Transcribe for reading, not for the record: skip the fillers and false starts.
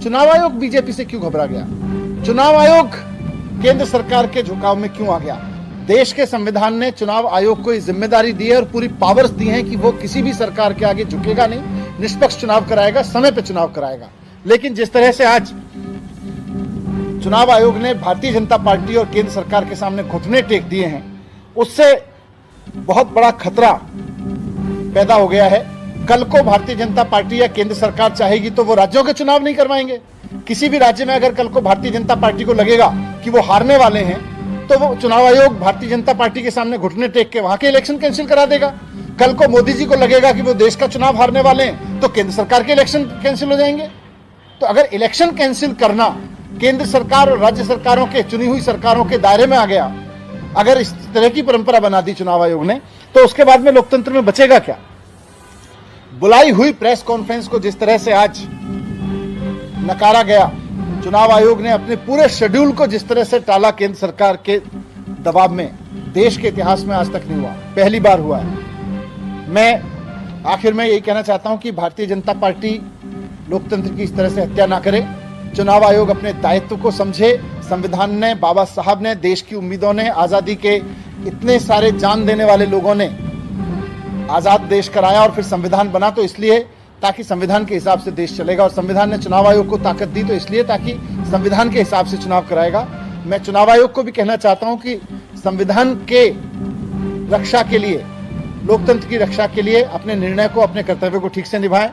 चुनाव आयोग बीजेपी से क्यों घबरा गया? चुनाव आयोग केंद्र सरकार के झुकाव में क्यों आ गया? देश के संविधान ने चुनाव आयोग को ये जिम्मेदारी दी है और पूरी पावर्स दी हैं कि वो किसी भी सरकार के आगे झुकेगा नहीं, निष्पक्ष चुनाव कराएगा, समय पे चुनाव कराएगा। लेकिन जिस तरह से आज चुनाव आयोग ने भारतीय जनता पार्टी और केंद्र सरकार के सामने घुटने टेक दिए हैं, उससे बहुत बड़ा खतरा पैदा हो गया है। कल को भारतीय जनता पार्टी या केंद्र सरकार चाहेगी तो वो राज्यों के चुनाव नहीं करवाएंगे। किसी भी राज्य में अगर कल को भारतीय जनता पार्टी को लगेगा कि वो हारने वाले हैं, तो वो चुनाव आयोग भारतीय जनता पार्टी के सामने घुटने टेक के वहां के इलेक्शन कैंसिल करा देगा। कल को मोदी जी को लगेगा कि वो देश का चुनाव हारने वाले हैं, तो केंद्र सरकार के इलेक्शन कैंसिल हो जाएंगे। तो अगर इलेक्शन कैंसिल करना केंद्र सरकार और राज्य सरकारों के, चुनी हुई सरकारों के दायरे में आ गया, अगर इस तरह की परंपरा बना दी चुनाव आयोग ने, तो उसके बाद में लोकतंत्र में बचेगा क्या? बुलाई हुई प्रेस कॉन्फ्रेंस को जिस तरह से आज नकारा गया, चुनाव आयोग ने अपने पूरे शेड्यूल को जिस तरह से टाला केंद्र सरकार के दबाव में, देश के इतिहास में आज तक नहीं हुआ, पहली बार हुआ है। मैं आखिर में यही कहना चाहता हूं कि भारतीय जनता पार्टी लोकतंत्र की इस तरह से हत्या ना करे। चुनाव आयोग अपने दायित्व को समझे। संविधान ने, बाबा साहब ने, देश की उम्मीदों ने, आजादी के इतने सारे जान देने वाले लोगों ने आजाद देश कराया और फिर संविधान बना तो इसलिए ताकि संविधान के हिसाब से देश चलेगा, और संविधान ने चुनाव आयोग को ताकत दी तो इसलिए ताकि संविधान के हिसाब से चुनाव कराएगा। मैं चुनाव आयोग को भी कहना चाहता हूं कि संविधान के रक्षा के लिए, लोकतंत्र की रक्षा के लिए अपने निर्णय को, अपने कर्तव्य को ठीक से निभाएं।